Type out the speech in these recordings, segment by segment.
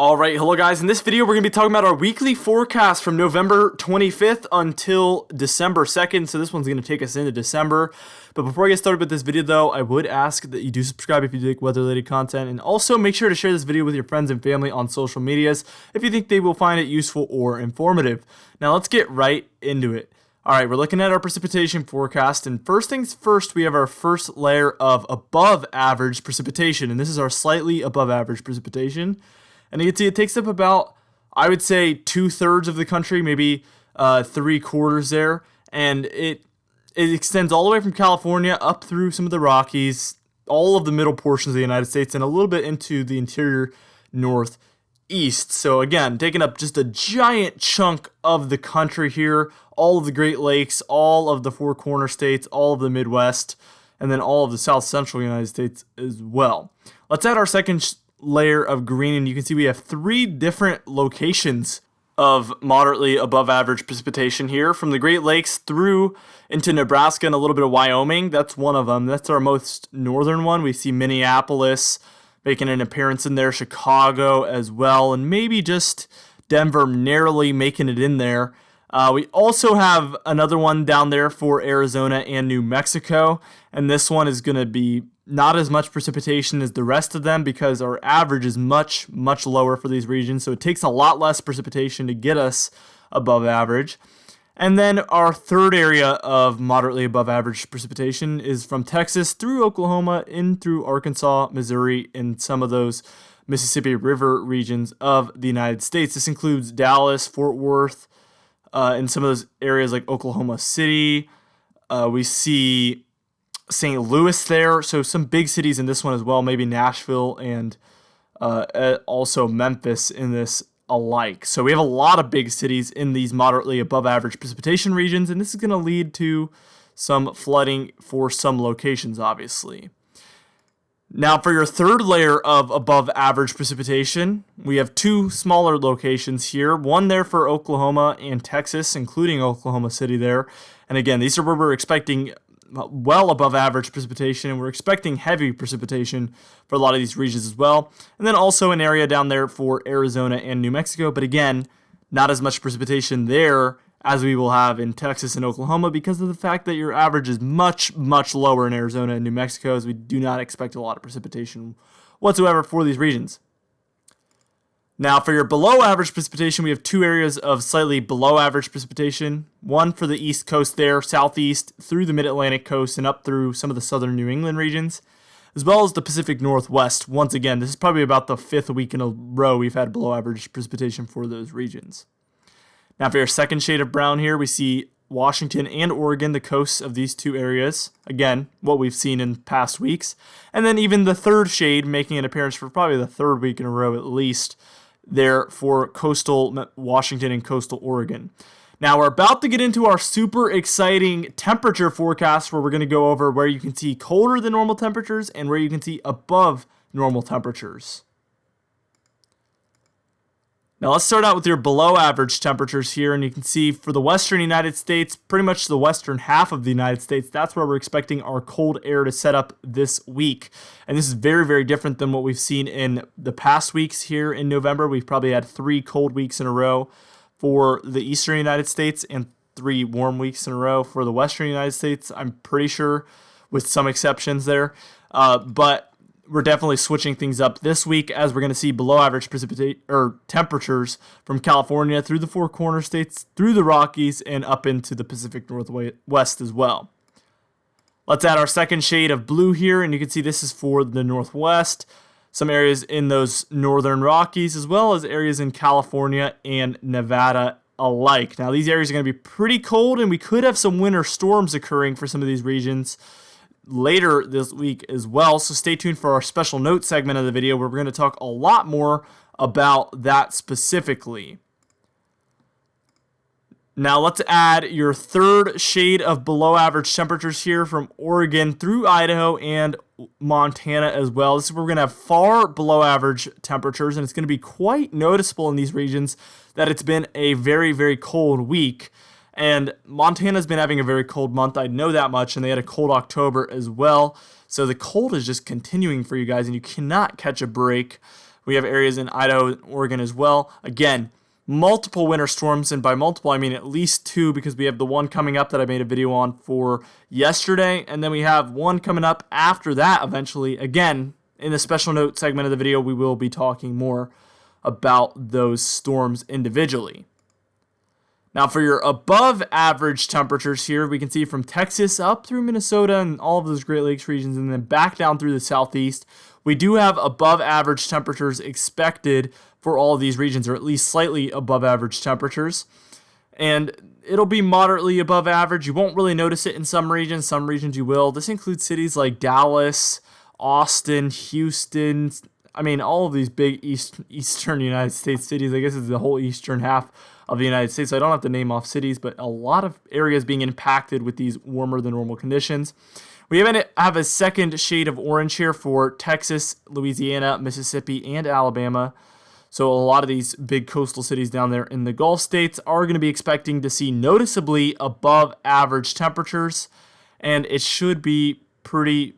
Alright, hello guys. In this video, we're going to be talking about our weekly forecast from November 25th until December 2nd. So this one's going to take us into December. But before I get started with this video though, I would ask that you do subscribe if you like weather-related content. And also make sure to share this video with your friends and family on social medias if you think they will find it useful or informative. Now let's get right into it. Alright, we're looking at our precipitation forecast, and first things first, we have our first layer of above average precipitation, and this is our slightly above average precipitation. And you can see it takes up about, I would say, 2/3 of the country, maybe 3/4 there. And it extends all the way from California up through some of the Rockies, all of the middle portions of the United States, and a little bit into the interior northeast. So again, taking up just a giant chunk of the country here, all of the Great Lakes, all of the Four Corner states, all of the Midwest, and then all of the South Central United States as well. Let's add our second layer of green, and you can see we have 3 different locations of moderately above average precipitation here, from the Great Lakes through into Nebraska and a little bit of Wyoming. That's one of them. That's our most northern one. We see Minneapolis making an appearance in there, Chicago as well, and maybe just Denver narrowly making it in there. We also have another one down there for Arizona and New Mexico, and this one is going to be not as much precipitation as the rest of them because our average is much lower for these regions, so it takes a lot less precipitation to get us above average. And then our third area of moderately above average precipitation is from Texas through Oklahoma in through Arkansas, Missouri, and some of those Mississippi River regions of the United States. This includes Dallas, Fort Worth, and some of those areas like Oklahoma City. We see St. Louis there, so some big cities in this one as well, maybe Nashville and also Memphis in this alike. So we have a lot of big cities in these moderately above average precipitation regions, and this is going to lead to some flooding for some locations, obviously. Now for your third layer of above average precipitation, we have 2 smaller locations here, one there for Oklahoma and Texas, including Oklahoma City there. And again, these are where we're expecting well above average precipitation, and we're expecting heavy precipitation for a lot of these regions as well. And then also an area down there for Arizona and New Mexico, but again, not as much precipitation there as we will have in Texas and Oklahoma because of the fact that your average is much lower in Arizona and New Mexico, as we do not expect a lot of precipitation whatsoever for these regions. Now for your below average precipitation, we have 2 areas of slightly below average precipitation. One for the east coast there, southeast through the mid-Atlantic coast and up through some of the southern New England regions, as well as the Pacific Northwest. Once again, this is probably about the 5th week in a row we've had below average precipitation for those regions. Now for your second shade of brown here, we see Washington and Oregon, the coasts of these 2 areas. Again, what we've seen in past weeks. And then even the third shade making an appearance for probably the 3rd week in a row at least, there for coastal Washington and coastal Oregon. Now we're about to get into our super exciting temperature forecast, where we're going to go over where you can see colder than normal temperatures and where you can see above normal temperatures. Now let's start out with your below average temperatures here, and you can see for the western United States, pretty much the western half of the United States, that's where we're expecting our cold air to set up this week. And this is very different than what we've seen in the past weeks here in November. We've probably had 3 cold weeks in a row for the eastern United States and 3 warm weeks in a row for the western United States, I'm pretty sure, with some exceptions there. But we're definitely switching things up this week, as we're going to see below average temperatures from California through the Four Corner states, through the Rockies, and up into the Pacific Northwest as well. Let's add our second shade of blue here, and you can see this is for the Northwest, some areas in those northern Rockies, as well as areas in California and Nevada alike. Now these areas are going to be pretty cold, and we could have some winter storms occurring for some of these regions later this week as well, so stay tuned for our special note segment of the video, where we're going to talk a lot more about that specifically. Now let's add your third shade of below average temperatures here from Oregon through Idaho and Montana as well. This is where we're going to have far below average temperatures, and it's going to be quite noticeable in these regions that it's been a very cold week. And Montana's been having a very cold month, I know that much, and they had a cold October as well. So the cold is just continuing for you guys, and you cannot catch a break We have areas in Idaho and Oregon as well. Again, multiple winter storms, and by multiple I mean at least 2, because we have the one coming up that I made a video on for yesterday, and then we have one coming up after that eventually. Again, in the special note segment of the video, we will be talking more about those storms individually. Now, for your above average temperatures here, we can see from Texas up through Minnesota and all of those Great Lakes regions, and then back down through the southeast. We do have above average temperatures expected for all of these regions, or at least slightly above average temperatures. And it'll be moderately above average. You won't really notice it in some regions you will. This includes cities like Dallas, Austin, Houston. I mean, all of these big eastern United States cities. I guess it's the whole eastern half of the United States. So I don't have to name off cities, but a lot of areas being impacted with these warmer than normal conditions. We even have a second shade of orange here for Texas, Louisiana, Mississippi, and Alabama. So a lot of these big coastal cities down there in the Gulf states are going to be expecting to see noticeably above average temperatures, and it should be pretty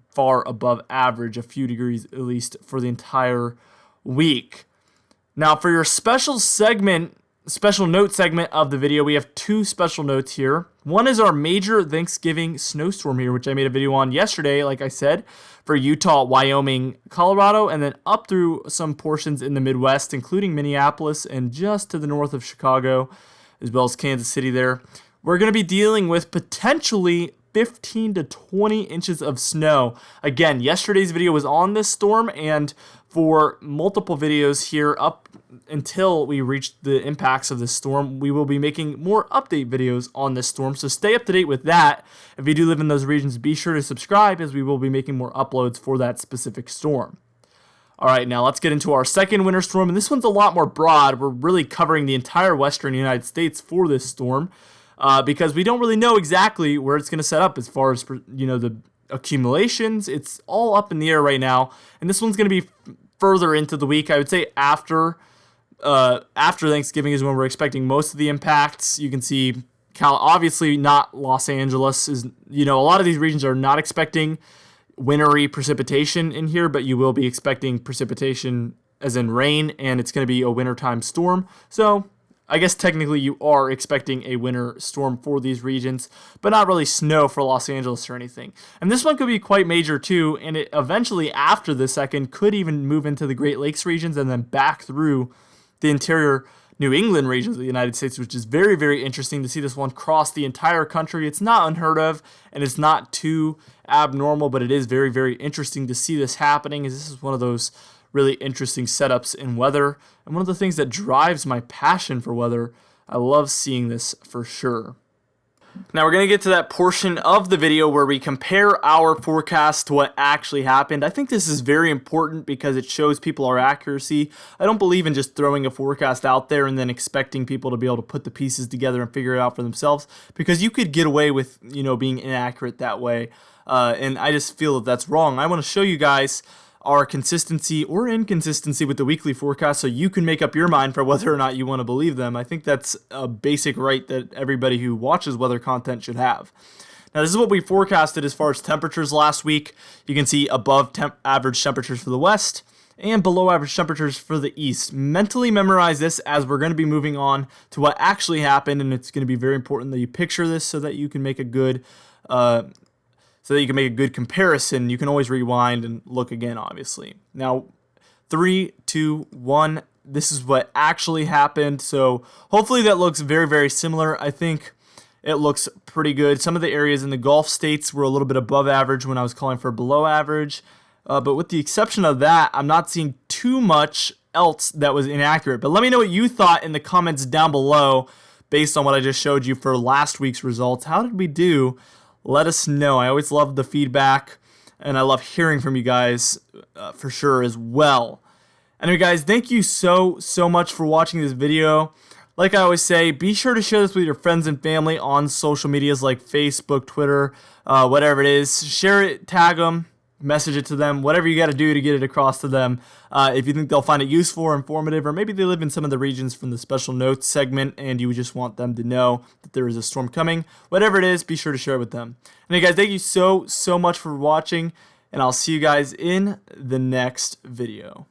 far above average, a few degrees at least, for the entire week. Now, for your special note segment of the video, we have 2 special notes here. One is our major Thanksgiving snowstorm here, which I made a video on yesterday, like I said, for Utah, Wyoming, Colorado, and then up through some portions in the Midwest, including Minneapolis and just to the north of Chicago, as well as Kansas City there. We're going to be dealing with potentially 15 to 20 inches of snow. Again, yesterday's video was on this storm, and for multiple videos here up until we reach the impacts of this storm, we will be making more update videos on this storm. So stay up to date with that. If you do live in those regions, be sure to subscribe, as we will be making more uploads for that specific storm. All right, now let's get into our second winter storm, and this one's a lot more broad. We're really covering the entire western United States for this storm, because we don't really know exactly where it's going to set up as far as, the accumulations. It's all up in the air right now, and this one's going to be further into the week. I would say after Thanksgiving is when we're expecting most of the impacts. You can see obviously not Los Angeles is, a lot of these regions are not expecting wintry precipitation in here, but you will be expecting precipitation as in rain, and it's going to be a wintertime storm. So I guess technically you are expecting a winter storm for these regions, but not really snow for Los Angeles or anything. And this one could be quite major too, and it eventually, after the second, could even move into the Great Lakes regions and then back through the interior New England regions of the United States, which is very, very interesting to see this one cross the entire country. It's not unheard of, and it's not too abnormal, but it is very, very interesting to see this happening, as this is one of those really interesting setups in weather, and one of the things that drives my passion for weather. I love seeing this for sure. Now we're going to get to that portion of the video where we compare our forecast to what actually happened. I think this is very important because it shows people our accuracy. I don't believe in just throwing a forecast out there and then expecting people to be able to put the pieces together and figure it out for themselves, because you could get away with, being inaccurate that way. And I just feel that that's wrong. I want to show you guys our consistency or inconsistency with the weekly forecast so you can make up your mind for whether or not you want to believe them. I think that's a basic right that everybody who watches weather content should have. Now, this is what we forecasted as far as temperatures last week. You can see above average temperatures for the west and below average temperatures for the east. Mentally memorize this, as we're going to be moving on to what actually happened, and it's going to be very important that you picture this so that you can make a good comparison. You can always rewind and look again, obviously. Now, 3, 2, 1, this is what actually happened. So hopefully that looks very, very similar. I think it looks pretty good. Some of the areas in the Gulf states were a little bit above average when I was calling for below average. But with the exception of that, I'm not seeing too much else that was inaccurate. But let me know what you thought in the comments down below based on what I just showed you for last week's results. How did we do? Let us know. I always love the feedback, and I love hearing from you guys for sure as well. Anyway, guys, thank you so much for watching this video. Like I always say, be sure to share this with your friends and family on social medias like Facebook, Twitter, whatever it is. Share it, tag them, message it to them, whatever you got to do to get it across to them. If you think they'll find it useful or informative, or maybe they live in some of the regions from the special notes segment and you just want them to know that there is a storm coming, whatever it is, be sure to share it with them. Anyway, guys, thank you so much for watching, and I'll see you guys in the next video.